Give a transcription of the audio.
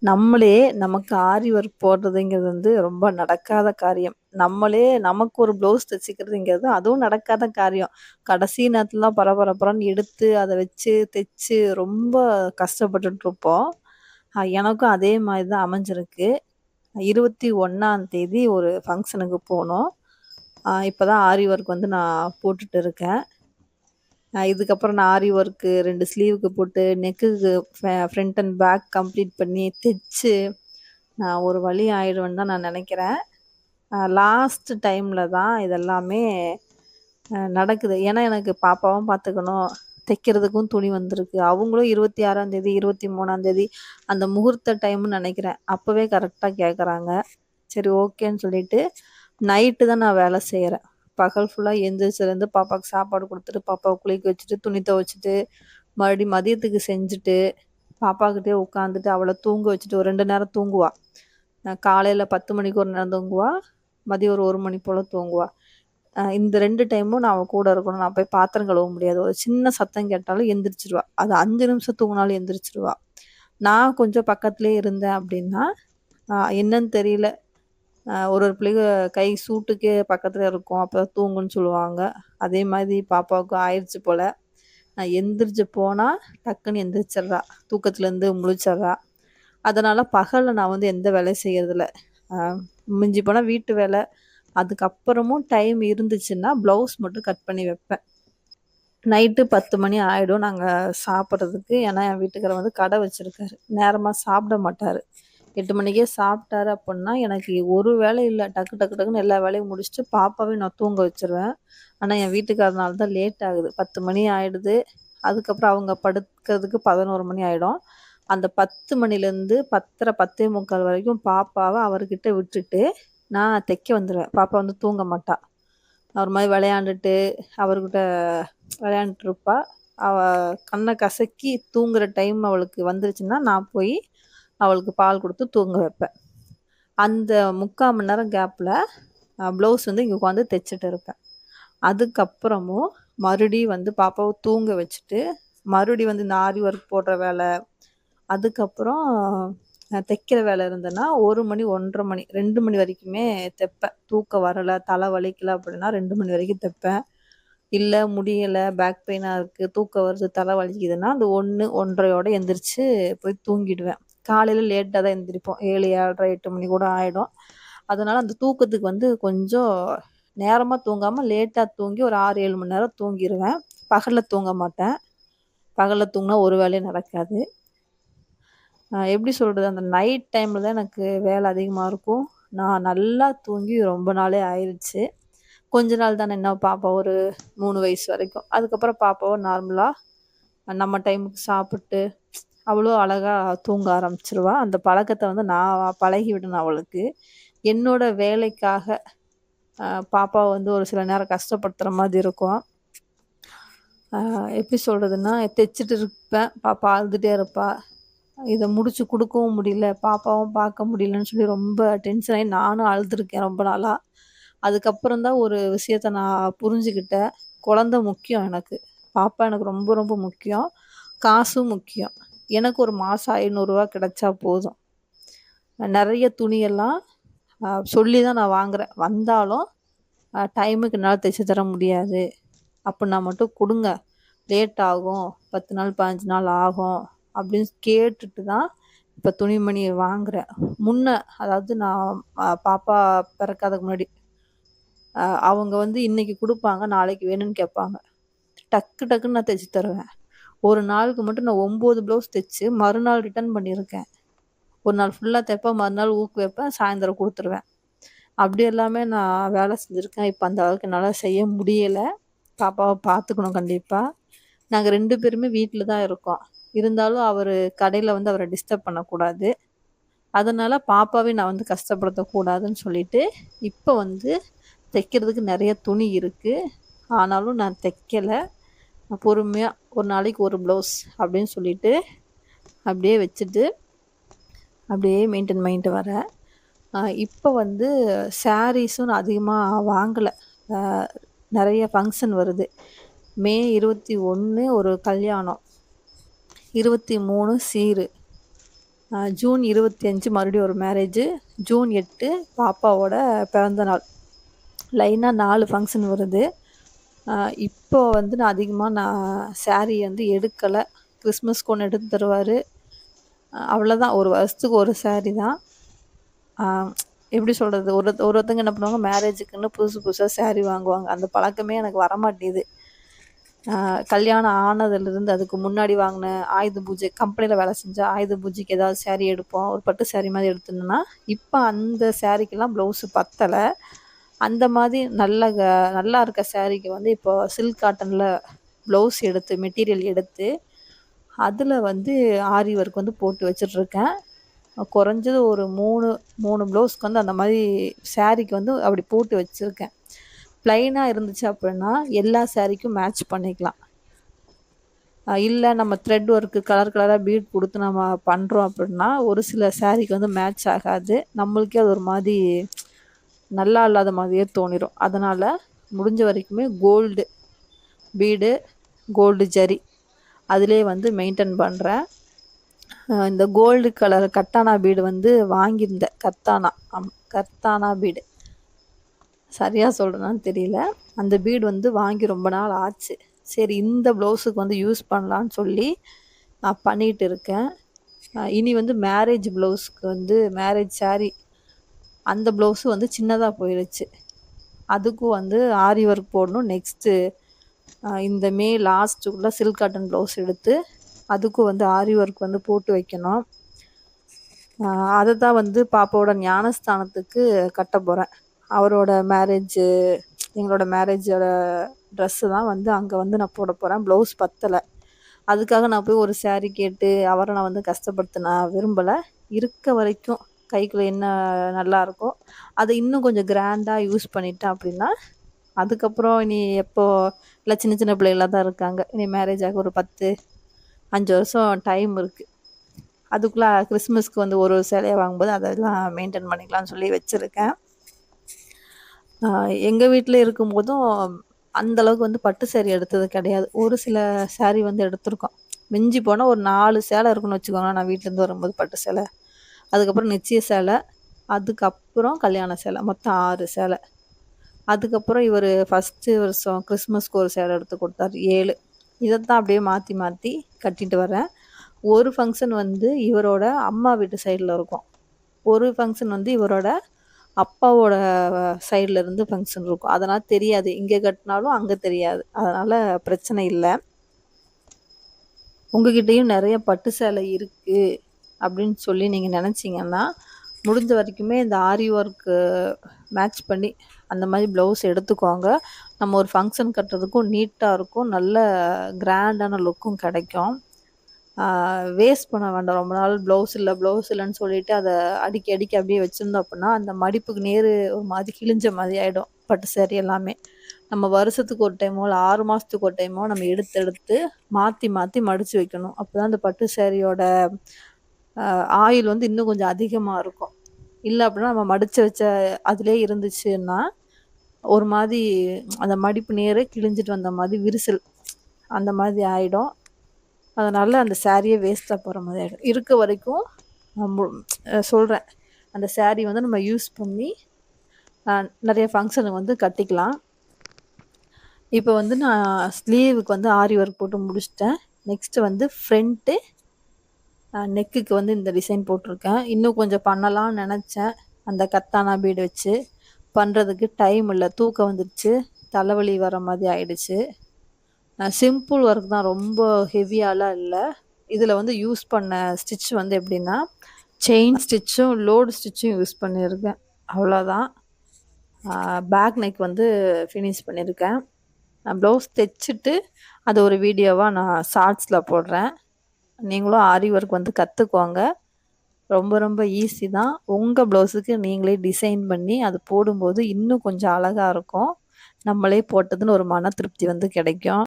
நம்மளே நமக்கு ஆரி ஒர்க் போடுறதுங்கிறது வந்து ரொம்ப நடக்காத காரியம். நம்மளே நமக்கு ஒரு ப்ளவுஸ் தச்சுக்கிறதுங்கிறது அதுவும் நடக்காத காரியம். கடைசி நேரத்துலலாம் பரபரன்னு எடுத்து அத வச்சு தைச்சு ரொம்ப கஷ்டப்பட்டுட்டுருப்போம். எனக்கும் அதே மாரி தான் அமைஞ்சிருக்கு. 21ஆம் தேதி ஒரு ஃபங்ஷனுக்கு போனோம். இப்ப தான் ஆரி ஒர்க் வந்து நான் போட்டுட்டு இருக்கேன். இதுக்கப்புறம் நான் ஆரி ஒர்க்கு 2 ஸ்லீவுக்கு போட்டு நெக்குக்கு ஃப்ரண்ட் அண்ட் பேக் கம்ப்ளீட் பண்ணி தைச்சு நான் ஒரு வழி ஆயிடுவேன்னு தான் நான் நினைக்கிறேன். லாஸ்ட் டைம்ல தான் இதெல்லாமே நடக்குது. ஏன்னா எனக்கு பாப்பாவும் பார்த்துக்கணும். தைக்கிறதுக்கும் துணி வந்திருக்கு. அவங்களும் 26ஆம் தேதி, 23ஆம் தேதி அந்த முகூர்த்த டைம்னு நினைக்கிறேன். அப்பவே கரெக்ட்டா கேட்குறாங்க. சரி ஓகேன்னு சொல்லிட்டு நைட்டு தான் நான் வேலை செய்றேன். பகல் ஃபுல்லா எந்திரிச்சதுலேருந்து பாப்பாவுக்கு சாப்பாடு குடுத்துட்டு, பாப்பாவ குளிக்க வச்சுட்டு, துணி துவைச்சுட்டு, மறுபடியும் மதியத்துக்கு செஞ்சுட்டு, பாப்பாகிட்டயே உட்காந்துட்டு, அவள தூங்க வச்சுட்டு ஒரு 2 நேரம் தூங்குவா. காலையில 10 மணிக்கு ஒரு நேரம் தூங்குவா. மதியம் ஒரு 1 மணி போல தூங்குவா. இந்த 2 டைமும் நான் அவ கூட இருக்கணும். நான் போய் பாத்திரம் கழுவ முடியாது. ஒரு சின்ன சத்தம் கேட்டாலும் எந்திரிச்சுருவா. அது 5 நிமிஷம் தூங்குனாலும் எந்திரிச்சுருவா. நான் கொஞ்சம் பக்கத்திலேயே இருந்தேன் அப்படின்னா, என்னன்னு தெரியல. ஒரு ஒரு பிள்ளைக கை சூட்டுக்கே பக்கத்துல இருக்கும். அப்பதான் தூங்குன்னு சொல்லுவாங்க. அதே மாதிரி பாப்பாவுக்கும் ஆயிருச்சு போல. நான் எந்திரிச்சு போனா, டக்குன்னு எந்திரிச்சிடுறா. தூக்கத்துலேருந்து முழிச்சிடுறா. அதனால பகல்ல நான் வந்து எந்த வேலையும் செய்யறதில்ல. அ மிஞ்சி போனா வீட்டு வேலை. அதுக்கப்புறமும் டைம் இருந்துச்சுன்னா, ப்ளவுஸ் மட்டும் கட் பண்ணி வைப்பேன். நைட்டு 10 மணி ஆயிடும் நாங்க சாப்பிடுறதுக்கு. ஏன்னா, என் வீட்டுக்காரர் வந்து கடை வச்சிருக்காரு. நேரமா சாப்பிட மாட்டாரு. 8 மணிக்கே சாப்பிட்டாரு அப்புட்ன்னா, எனக்கு ஒரு வேலை இல்ல. டக்கு டக்கு டக்குன்னு எல்லா வேலையும் முடிச்சுட்டு பாப்பாவையும் நான் தூங்க வச்சுருவேன். ஆனா, என் வீட்டுக்காரனால தான் லேட் ஆகுது. 10 மணி ஆயிடுது. அதுக்கப்புறம் அவங்க படுக்கிறதுக்கு 11 மணி ஆயிடும். அந்த 10 மணிலேருந்து 10:30, 10:45 வரைக்கும் பாப்பாவ அவர்கிட்ட விட்டுட்டு, நான் தைக்க வந்துருவேன். பாப்பா வந்து தூங்க மாட்டா. ஒரு மாரி விளையாண்டுட்டு, அவர்கிட்ட விளையாண்டுட்டுருப்பா. அவ கண்ண கசக்கி தூங்குற டைம் அவளுக்கு வந்துருச்சுன்னா, நான் போய் அவளுக்கு பால் குடுத்து தூங்க வைப்பேன். அந்த 3/4 மணி நேரம் கேப்ல ப்ளவுஸ் வந்து இங்க உட்காந்து தைச்சுட்டு இருப்பேன். அதுக்கப்புறமும் மறுபடியும் வந்து பாப்பாவ தூங்க வச்சுட்டு, மறுபடியும் வந்து இந்த ஆரி ஒர்க் போடுற வேலை, அதுக்கப்புறம் தைக்கிற வேலை இருந்ததுன்னா 1 மணி, 1:30 மணி, 2 மணி வரைக்குமே தைப்பேன். தூக்கம் வரல, தலை வலிக்கல அப்படின்னா 2 மணி வரைக்கும் தைப்பேன். இல்ல முடியல, பேக் பெயினா இருக்கு, தூக்கம் வருது, தலை வலிக்குதுன்னா, அந்த 1, 1:30யோட எந்திரிச்சு போய் தூங்கிடுவேன். காலையில லேட்டா தான் எந்திரிப்போம். 7, 7:30, 8 மணி கூட ஆயிடும். அதனால அந்த தூக்கத்துக்கு வந்து கொஞ்சம் நேரமா தூங்காம லேட்டா தூங்கி ஒரு 6, 7 மணி நேரம் தூங்கிருவேன். பகல்ல தூங்க மாட்டேன். பகல்ல தூங்குனா ஒரு வேலையும் நடக்காது. எப்படி சொல்றது? அந்த நைட் டைம்ல தான் எனக்கு வேலை அதிகமா இருக்கும். நான் நல்லா தூங்கி ரொம்ப நாளே ஆயிருச்சு. கொஞ்ச நாள் தானே இன்னும் பாப்பா ஒரு 3 வயசு வரைக்கும். அதுக்கப்புறம் பாப்பாவ நார்மலா நம்ம டைமுக்கு சாப்பிட்டு, அவளும் அழகா தூங்க ஆரம்பிச்சுருவா. அந்த பழக்கத்த வந்து நான் பழகி விடணும் அவளுக்கு. என்னோட வேலைக்காக பாப்பாவ வந்து ஒரு சில நேரம் கஷ்டப்படுத்துற மாதிரி இருக்கும். எப்படி சொல்றதுன்னா, தைச்சுட்டு இருப்பேன். பாப்பா அழுதுட்டே இருப்பா. இத முடிச்சு குடுக்கவும் முடியல, பாப்பாவும் பார்க்க முடியலன்னு சொல்லி ரொம்ப டென்ஷன் ஆயி நானும் அழுதுருக்கேன் ரொம்ப நாளா. அதுக்கப்புறம் தான் ஒரு விஷயத்த நான் புரிஞ்சுக்கிட்டேன். குழந்தை முக்கியம் எனக்கு. பாப்பா எனக்கு ரொம்ப ரொம்ப முக்கியம். காசும் முக்கியம். எனக்கு ஒரு மாசம் ரூ. 500 கிடைச்சா போதும். நெறைய துணியெல்லாம் சொல்லி தான் நான் வாங்குறேன். வந்தாலும் டைமுக்கு என்னால தைச்சு தர முடியாது. அப்புட்னா மட்டும் குடுங்க. லேட் ஆகும். 10 நாள், 15 நாள் ஆகும். அப்படின்னு கேட்டுட்டு தான் இப்ப துணிமணி வாங்குறேன். அதாவது நான் பாப்பா பிறக்காததுக்கு முன்னாடி அவங்க வந்து இன்னைக்கு குடுப்பாங்க, நாளைக்கு வேணும்னு கேட்பாங்க. டக்கு டக்குன்னு நான் தைச்சு தருவேன். ஒரு நாளுக்கு மட்டும் நான் 9 ப்ளவுஸ் தைச்சு மறுநாள் ரிட்டர்ன் பண்ணியிருக்கேன். ஒரு நாள் ஃபுல்லா தைப்பேன், மறுநாள் ஊக்கு வைப்பேன், சாயந்தரம் குடுத்துருவேன். அப்படி எல்லாமே நான் வேலை செஞ்சிருக்கேன். இப்ப அந்த அளவுக்கு என்னால செய்ய முடியல. பாப்பாவ பார்த்துக்கணும் கண்டிப்பா. நாங்க 2 பேருமே வீட்ல தான் இருக்கோம். இருந்தாலும் அவரு கடையில வந்து அவர டிஸ்டர்ப் பண்ணக்கூடாது. அதனால பாப்பாவையும் நான் வந்து கஷ்டப்படுத்தக்கூடாதுன்னு சொல்லிட்டு, இப்ப வந்து தைக்கிறதுக்கு நெறைய துணி இருக்கு. ஆனாலும் நான் தைக்கல. பொறுமையா ஒரு நாளைக்கு ஒரு ப்ளவுஸ் அப்படின்னு சொல்லிட்டு, அப்படியே வச்சுட்டு, அப்படியே மெயின்டெயின் பண்ணிட்டு வரேன். இப்ப வந்து சாரீஸும் நான் அதிகமா வாங்கல. அ நெறைய ஃபங்ஷன் வருது. மே 21 ஒரு கல்யாணம். 23 சீரு. ஜூன் 25 மறுபடியும் ஒரு மேரேஜு. ஜூன் 8 பாப்பாவோட பிறந்தநாள். லைனாக 4 ஃபங்க்ஷன் வருது. இப்போ வந்து நான் சாரீ வந்து எடுக்கலை. கிறிஸ்மஸ்க்கு ஒன்று எடுத்து தருவார். அவ்வளோதான், ஒரு வருஷத்துக்கு ஒரு சாரீ தான். எப்படி சொல்கிறது, ஒருத்தங்க என்ன பண்ணுவாங்க, மேரேஜுக்குன்னு புதுசு புதுசாக சாரீ வாங்குவாங்க. அந்த பழக்கமே எனக்கு வரமாட்டேது. கல்யாணம் ஆனதுலேருந்து அதுக்கு முன்னாடி வாங்கின ஆயுத பூஜை, கம்பெனியில் வேலை செஞ்சால் ஆயுத பூஜைக்கு ஏதாவது சாரீ எடுப்போம், ஒரு பட்டு சாரீ மாதிரி எடுத்துருந்தோன்னா, இப்போ அந்த சாரீக்கெல்லாம் ப்ளவுஸு பத்தலை. அந்த மாதிரி நல்லா இருக்க சாரீக்கு வந்து இப்போ சில்க் காட்டனில் ப்ளவுஸ் எடுத்து, மெட்டீரியல் எடுத்து, அதில் வந்து ஆரி ஒர்க் வந்து போட்டு வச்சிட்ருக்கேன். குறைஞ்சது ஒரு 3 ப்ளவுஸ்க்கு வந்து அந்த மாதிரி சாரீக்கு வந்து அப்படி போட்டு வச்சுருக்கேன். ப்ளைனாக இருந்துச்சு அப்படின்னா எல்லா சாரீக்கும் மேட்ச் பண்ணிக்கலாம். இல்லை நம்ம த்ரெட் ஒர்க்கு கலர் கலராக பீட் கொடுத்து நம்ம பண்ணுறோம் அப்படின்னா ஒரு சில சாரீக்கு வந்து மேட்ச் ஆகாது. நம்மளுக்கே அது ஒரு மாதிரி நல்லா இல்லாத மாதிரியே தோணிடும். அதனால் முடிஞ்ச வரைக்குமே கோல்டு பீடு, கோல்டு ஜரி அதிலே வந்து மெயின்டைன் பண்ணுறேன். இந்த கோல்டு கலர் கத்தானா பீடு வந்து வாங்கியிருந்தேன். கத்தானா பீடு சரியாக சொல்கிறேன்னு தெரியல. அந்த பீடு வந்து வாங்கி ரொம்ப நாள் ஆச்சு. சரி, இந்த ப்ளவுஸுக்கு வந்து யூஸ் பண்ணலான்னு சொல்லி நான் பண்ணிகிட்டு இருக்கேன். இனி வந்து மேரேஜ் ப்ளவுஸுக்கு வந்து மேரேஜ் சாரீ அந்த ப்ளவுஸு வந்து சின்னதாக போயிடுச்சு. அதுக்கும் வந்து ஆரி ஒர்க் போடணும். நெக்ஸ்ட்டு இந்த மே லாஸ்ட்டுக்குள்ளே சில்க் காட்டன் ப்ளவுஸ் எடுத்து அதுக்கும் வந்து ஆரி ஒர்க் வந்து போட்டு வைக்கணும். அதை தான் வந்து பாப்பாவோட ஞானஸ்தானத்துக்கு கட்ட போகிறேன். அவரோட மேரேஜு, எங்களோட மேரேஜோட ட்ரெஸ்ஸு தான் வந்து அங்கே வந்து நான் போட போகிறேன். ப்ளவுஸ் பத்தலை. அதுக்காக நான் போய் ஒரு சாரீ கேட்டு அவரை நான் வந்து கஷ்டப்படுத்த நான் விரும்பலை. இருக்க வரைக்கும் கைக்குள்ளே என்ன நல்லா இருக்கோ அதை இன்னும் கொஞ்சம் கிராண்டாக யூஸ் பண்ணிட்டேன் அப்படின்னா, அதுக்கப்புறம் இனி எப்போ இல்லை, சின்ன சின்ன பிள்ளைகளாக தான் இருக்காங்க. இனி மேரேஜ் ஆக ஒரு 5 வருஷம் டைம் இருக்குது. அதுக்குள்ளே கிறிஸ்மஸ்க்கு வந்து ஒரு சேலையை வாங்கும்போது அதெல்லாம் மெயின்டைன் பண்ணிக்கலாம்னு சொல்லி வச்சுருக்கேன். எங்கள் வீட்டில் இருக்கும்போதும் அந்தளவுக்கு வந்து பட்டு சேரீ எடுத்தது கிடையாது. ஒரு சில சாரீ வந்து எடுத்திருக்கோம். மிஞ்சி போனால் ஒரு 4 சேலை இருக்குன்னு வச்சுக்கோங்களேன். நான் வீட்டிலேருந்து வரும்போது பட்டு சேலை, அதுக்கப்புறம் நிச்சய சேலை, அதுக்கப்புறம் கல்யாண சேலை, மொத்தம் 6 சேலை. அதுக்கப்புறம் இவர் ஃபஸ்ட்டு வருஷம் கிறிஸ்மஸ்க்கு ஒரு சேலை எடுத்து கொடுத்தாரு, 7. இதைத்தான் அப்படியே மாற்றி மாற்றி கட்டிட்டு வரேன். ஒரு ஃபங்க்ஷன் வந்து இவரோட அம்மா வீட்டு சைடில் இருக்கும், ஒரு ஃபங்க்ஷன் வந்து இவரோட அப்பாவோட சைடில் இருந்து ஃபங்க்ஷன் இருக்கும். அதனால் தெரியாது, இங்கே கட்டினாலும் அங்கே தெரியாது. அதனால் பிரச்சனை இல்லை. உங்ககிட்டயும் நிறைய பட்டு சேலை இருக்குது அப்படின்னு சொல்லி நீங்கள் நினச்சிங்கன்னா, முடிஞ்ச வரைக்குமே இந்த ஆரி ஒர்க்கு மேட்ச் பண்ணி அந்த மாதிரி ப்ளவுஸ் எடுத்துக்கோங்க. நம்ம ஒரு ஃபங்க்ஷன் கட்டுறதுக்கும் நீட்டாக இருக்கும், நல்ல கிராண்டான லுக்கும் கிடைக்கும். வேஸ்ட் பண்ண வேண்டாம். ரொம்ப நாள் ப்ளவுஸ் இல்லைன்னு சொல்லிவிட்டு அதை அடிக்கி அப்படியே வச்சுருந்தோம் அப்படின்னா அந்த மடிப்புக்கு ஒரு மாதிரி கிழிஞ்ச மாதிரி ஆகிடும். பட்டு சேரீ எல்லாமே நம்ம வருஷத்துக்கு ஒரு டைமோ இல்லை 6 மாதத்துக்கு ஒரு டைமோ நம்ம எடுத்து மாற்றி மடித்து வைக்கணும். அப்போ தான் அந்த பட்டு சேரீயோட ஆயில் வந்து இன்னும் கொஞ்சம் அதிகமாக இருக்கும். இல்லை அப்படின்னா நம்ம மடித்து வச்ச அதிலே இருந்துச்சுன்னா ஒரு மாதிரி அந்த மடிப்பு கிழிஞ்சிட்டு வந்த மாதிரி விரிசல் அந்த மாதிரி ஆகிடும். அதனால் அந்த சாரியே வேஸ்ட்டாக போகிற மாதிரி ஆகிடும். இருக்க வரைக்கும் சொல்கிறேன், அந்த சாரீ வந்து நம்ம யூஸ் பண்ணி நிறைய ஃபங்க்ஷனுக்கு வந்து கட்டிக்கலாம். இப்போ வந்து நான் ஸ்லீவுக்கு வந்து ஆரி ஒர்க் போட்டு முடிச்சிட்டேன். நெக்ஸ்ட்டு வந்து ஃப்ரண்ட்டு நெக்குக்கு வந்து இந்த டிசைன் போட்டிருக்கேன். இன்னும் கொஞ்சம் பண்ணலாம்னு நினச்சேன். அந்த கத்தானா பீடு வச்சு பண்ணுறதுக்கு டைம் இல்லை, தூக்கம் வந்துடுச்சு, தலைவலி வர மாதிரி ஆயிடுச்சு. சிம்பிள் ஒர்க் தான், ரொம்ப ஹெவியாலாம் இல்லை. இதில் வந்து யூஸ் பண்ண ஸ்டிச் வந்து எப்படின்னா செயின் ஸ்டிச்சும் லோடு ஸ்டிச்சும் யூஸ் பண்ணியிருக்கேன், அவ்வளோதான். பேக் நெக் வந்து ஃபினிஷ் பண்ணியிருக்கேன். ப்ளவுஸ் தைச்சிட்டு அது ஒரு வீடியோவாக நான் ஷார்ட்ஸில் போடுறேன். நீங்களும் ஆரி ஒர்க் வந்து கற்றுக்கோங்க. ரொம்ப ரொம்ப ஈஸி தான். உங்கள் ப்ளவுஸுக்கு நீங்களே டிசைன் பண்ணி அது போடும்போது இன்னும் கொஞ்சம் அழகாக இருக்கும். நம்மளே போட்டதுன்னு ஒரு மன திருப்தி வந்து கிடைக்கும்.